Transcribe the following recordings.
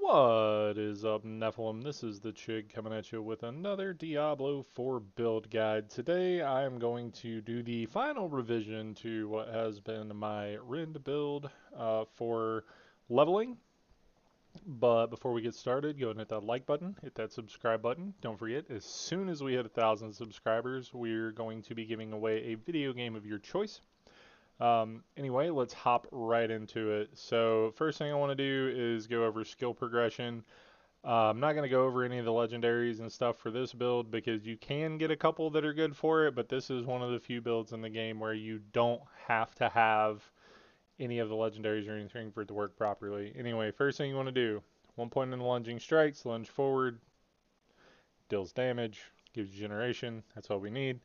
What is up, Nephilim? This is the Chig coming at you with another Diablo 4 build guide. Today I am going to do the final revision to what has been my Rend build for leveling. But before we get started, go and hit that like button, hit that subscribe button. Don't forget, as soon as we hit 1,000 subscribers, we're going to be giving away a video game of your choice. Anyway, let's hop right into it. So first thing I want to do is go over skill progression. I'm not going to go over any of the legendaries and stuff for this build because you can get a couple that are good for it, but this is one of the few builds in the game where you don't have to have any of the legendaries or anything for it to work properly. Anyway, first thing you want to do, 1 point in the lunging strikes, lunge forward, deals damage, gives you generation, that's all we need.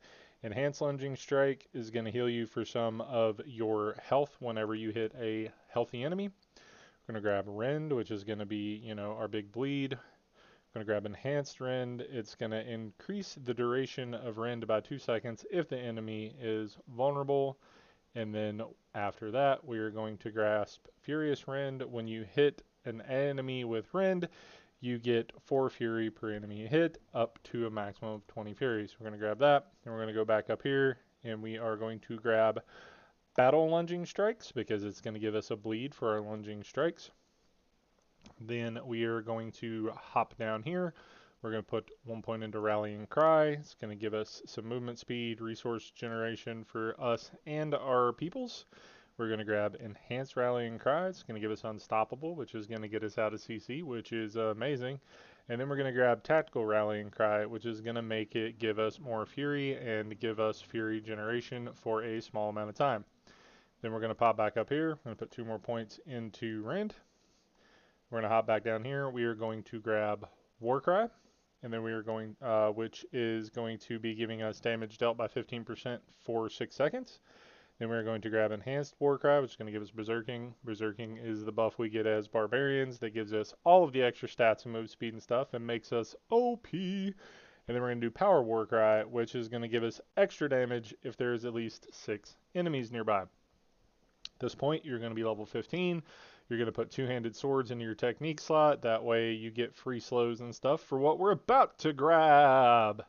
Enhanced lunging strike is going to heal you for some of your health whenever you hit a healthy enemy. We're going to grab Rend, which is going to be, our big bleed. We're going to grab Enhanced Rend. It's going to increase the duration of Rend by 2 seconds if the enemy is vulnerable. And then after that, we are going to grasp Furious Rend. When you hit an enemy with Rend, you get 4 Fury per enemy hit, up to a maximum of 20 Fury. So we're going to grab that, and we're going to go back up here, and we are going to grab Battle Lunging Strikes, because it's going to give us a bleed for our lunging strikes. Then we are going to hop down here. We're going to put 1 point into Rallying Cry. It's going to give us some movement speed, resource generation for us and our peoples. We're going to grab Enhanced Rallying Cry. It's going to give us Unstoppable, which is going to get us out of CC, which is amazing. And then we're going to grab Tactical Rallying Cry, which is going to make it give us more Fury and give us Fury generation for a small amount of time. Then we're going to pop back up here. I'm going to put 2 more points into Rend. We're going to hop back down here. We are going to grab Warcry, and then we are going, which is going to be giving us damage dealt by 15% for 6 seconds. Then we're going to grab Enhanced Warcry, which is going to give us Berserking. Berserking is the buff we get as Barbarians that gives us all of the extra stats and move speed and stuff and makes us OP. And then we're going to do Power Warcry, which is going to give us extra damage if there's at least 6 enemies nearby. At this point, you're going to be level 15. You're going to put two-handed swords into your technique slot. That way you get free slows and stuff for what we're about to grab.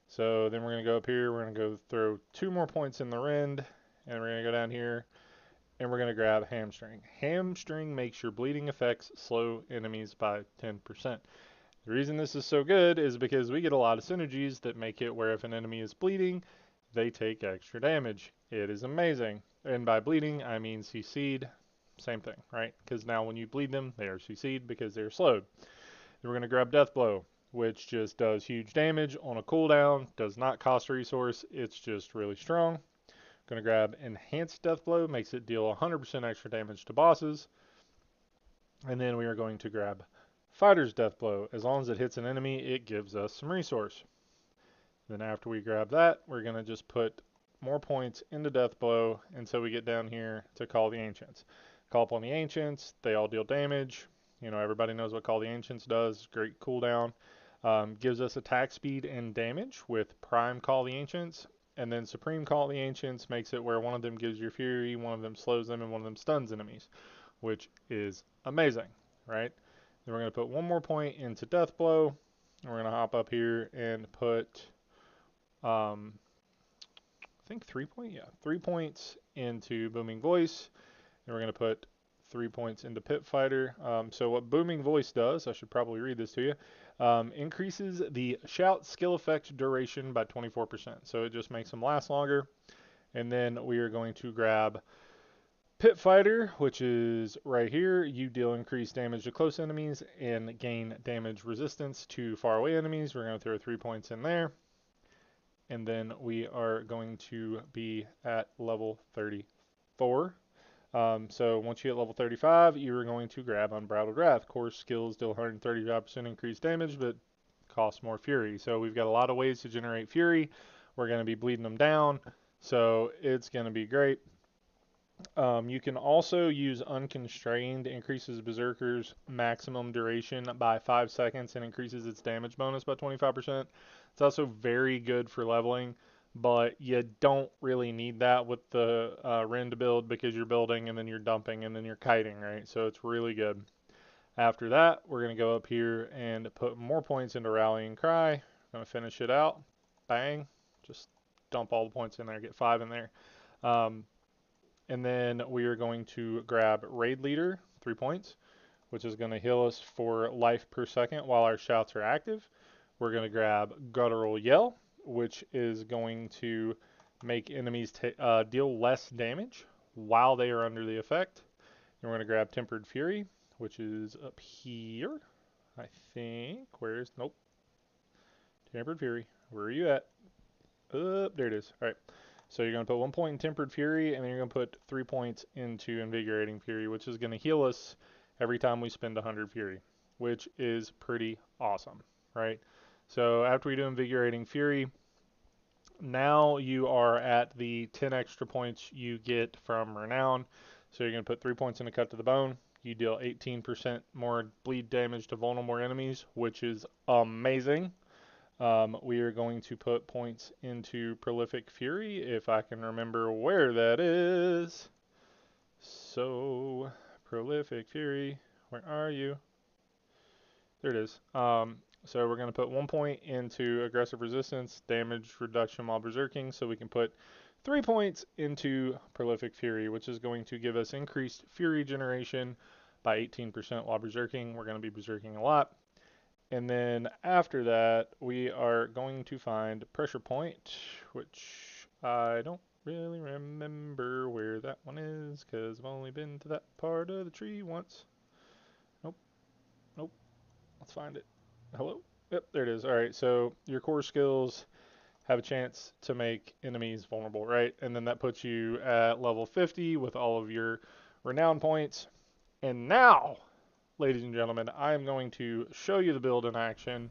So then we're going to go up here. We're going to go throw 2 more points in the Rend. And we're going to go down here. And we're going to grab Hamstring. Hamstring makes your bleeding effects slow enemies by 10%. The reason this is so good is because we get a lot of synergies that make it where if an enemy is bleeding, they take extra damage. It is amazing. And by bleeding, I mean CC'd. Same thing, right? Because now when you bleed them, they are CC'd because they're slowed. Then we're going to grab Death Blow, which just does huge damage on a cooldown, does not cost a resource, it's just really strong. Going to grab Enhanced Death Blow, makes it deal 100% extra damage to bosses. And then we are going to grab Fighter's Death Blow. As long as it hits an enemy, it gives us some resource. Then after we grab that, we're going to just put more points into Death Blow until we get down here to Call the Ancients. Call upon the Ancients, they all deal damage. Everybody knows what Call the Ancients does. Great cooldown. Gives us attack speed and damage with Prime Call the Ancients. And then Supreme Call the Ancients makes it where one of them gives you Fury, one of them slows them, and one of them stuns enemies, which is amazing, right? Then we're going to put 1 more point into Death Blow. We're going to hop up here and put, I think 3 points? Yeah, 3 points into Booming Voice. And we're going to put 3 points into Pit Fighter. So what Booming Voice does, I should probably read this to you, increases the shout skill effect duration by 24%. So it just makes them last longer. And then we are going to grab Pit Fighter, which is right here. You deal increased damage to close enemies and gain damage resistance to faraway enemies. We're going to throw 3 points in there. And then we are going to be at level 34. So once you hit level 35, you're going to grab Unbridled Wrath. Core skills deal 135% increased damage, but cost more Fury. So we've got a lot of ways to generate Fury. We're going to be bleeding them down, so it's going to be great. You can also use Unconstrained, increases Berserker's maximum duration by 5 seconds and increases its damage bonus by 25%. It's also very good for leveling, but you don't really need that with the Rend build because you're building and then you're dumping and then you're kiting, right? So it's really good. After that, we're going to go up here and put more points into Rallying Cry. Going to finish it out. Bang. Just dump all the points in there, get 5 in there. And then we are going to grab Raid Leader, 3 points, which is going to heal us for life per second while our shouts are active. We're going to grab Guttural Yell, which is going to make enemies deal less damage while they are under the effect. And we're going to grab Tempered Fury, which is up here, I think. Nope. Tempered Fury. Where are you at? There it is. All right. So you're going to put 1 point in Tempered Fury, and then you're going to put 3 points into Invigorating Fury, which is going to heal us every time we spend 100 Fury, which is pretty awesome, right? So after we do Invigorating Fury, now you are at the 10 extra points you get from Renown. So you're going to put 3 points in a Cut to the Bone. You deal 18% more bleed damage to vulnerable enemies, which is amazing. We are going to put points into Prolific Fury, if I can remember where that is. So, Prolific Fury, where are you? There it is. So we're going to put 1 point into Aggressive Resistance, Damage Reduction while Berserking, so we can put 3 points into Prolific Fury, which is going to give us increased Fury generation by 18% while Berserking. We're going to be Berserking a lot. And then after that, we are going to find Pressure Point, which I don't really remember where that one is, because I've only been to that part of the tree once. Nope. Let's find it. Hello? Yep, there it is. All right, so your core skills have a chance to make enemies vulnerable, right? And then that puts you at level 50 with all of your renown points. And now, ladies and gentlemen, I am going to show you the build in action.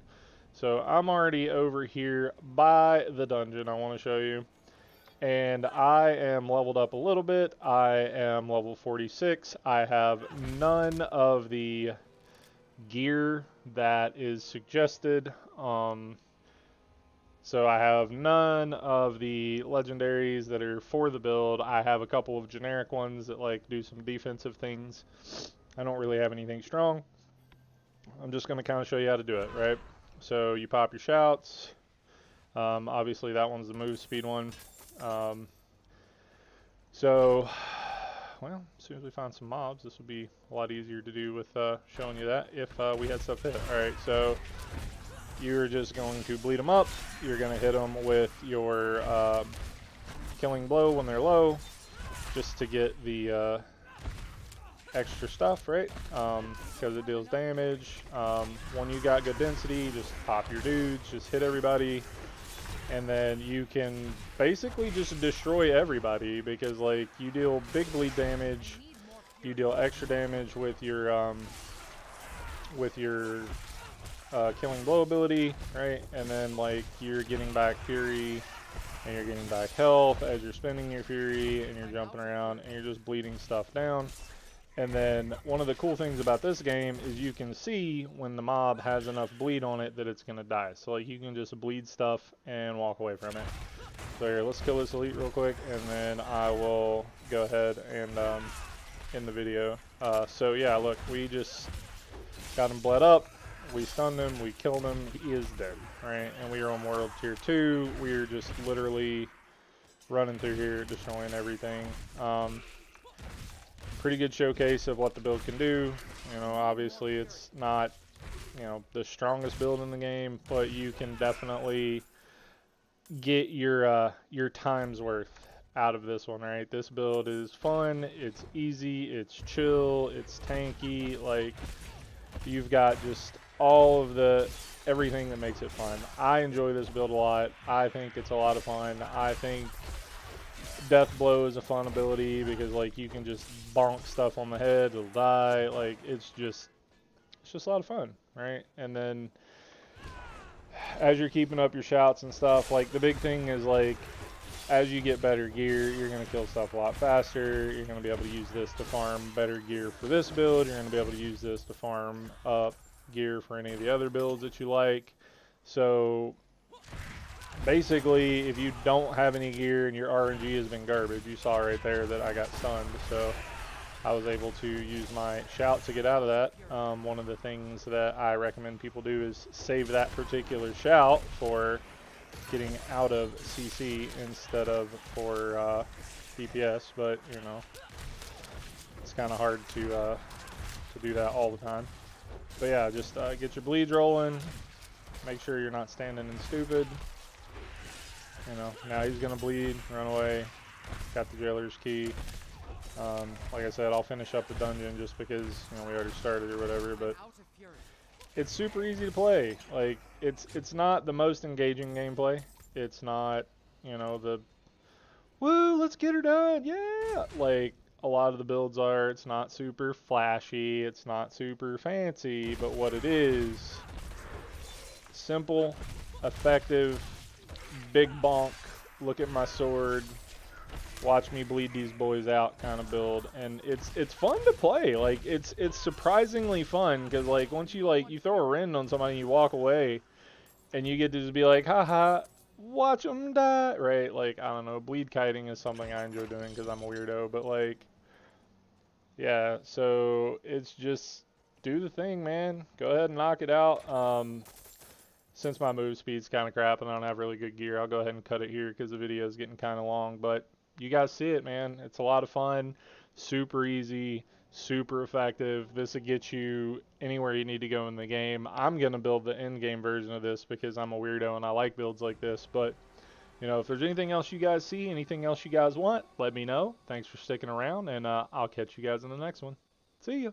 So I'm already over here by the dungeon I want to show you. And I am leveled up a little bit. I am level 46. I have none of the gear that is suggested. So I have none of the legendaries that are for the build. I have a couple of generic ones that like do some defensive things. I don't really have anything strong. I'm just going to kind of show you how to do it, right? So you pop your shouts. Obviously that one's the move speed one. Well, as soon as we find some mobs, this will be a lot easier to do with showing you that if we had stuff hit. Alright, so you're just going to bleed them up. You're going to hit them with your killing blow when they're low, just to get the extra stuff, right? Because it deals damage. When you got good density, just pop your dudes, just hit everybody. And then you can basically just destroy everybody because, like, you deal big bleed damage, you deal extra damage with your killing blow ability, right? And then, like, you're getting back fury and you're getting back health as you're spending your fury and you're jumping around and you're just bleeding stuff down. And then one of the cool things about this game is you can see when the mob has enough bleed on it that it's going to die. So like you can just bleed stuff and walk away from it. So here, let's kill this elite real quick and then I will go ahead and end the video. So yeah, look, we just got him bled up, we stunned him, we killed him, he is dead, right? And we are on World Tier 2, we're just literally running through here, destroying everything. Pretty good showcase of what the build can do. You know, obviously it's not, you know, the strongest build in the game, but you can definitely get your time's worth out of this one, right? This build is fun, it's easy, it's chill, it's tanky, like you've got just all of everything that makes it fun. I enjoy this build a lot. I think it's a lot of fun. I think Death Blow is a fun ability because like you can just bonk stuff on the head, it'll die. Like it's just a lot of fun, right? And then as you're keeping up your shouts and stuff, like the big thing is like as you get better gear, you're gonna kill stuff a lot faster. You're gonna be able to use this to farm better gear for this build. You're gonna be able to use this to farm up gear for any of the other builds that you like. So basically, if you don't have any gear and your RNG has been garbage, you saw right there that I got stunned. So I was able to use my shout to get out of that. One of the things that I recommend people do is save that particular shout for getting out of CC instead of for DPS, but you know, it's kind of hard to do that all the time. But yeah, just get your bleeds rolling. Make sure you're not standing in stupid. You know, now he's gonna bleed, run away. Got the jailer's key. Like I said, I'll finish up the dungeon just because, you know, we already started or whatever, but it's super easy to play. Like, it's not the most engaging gameplay. It's not, you know, the, woo, let's get her done, yeah! Like, a lot of the builds are. It's not super flashy, it's not super fancy, but what it is, simple, effective, big bonk, look at my sword, watch me bleed these boys out kind of build, and it's fun to play. Like, it's surprisingly fun, because like once you throw a rend on somebody and you walk away and you get to just be like, haha, watch them die, right? Like, I don't know, bleed kiting is something I enjoy doing because I'm a weirdo, but like, yeah, so it's just do the thing, man. Go ahead and knock it out. Since my move speed's kind of crap and I don't have really good gear, I'll go ahead and cut it here because the video is getting kind of long. But you guys see it, man. It's a lot of fun, super easy, super effective. This will get you anywhere you need to go in the game. I'm going to build the end-game version of this because I'm a weirdo and I like builds like this. But, you know, if there's anything else you guys see, anything else you guys want, let me know. Thanks for sticking around, and I'll catch you guys in the next one. See ya.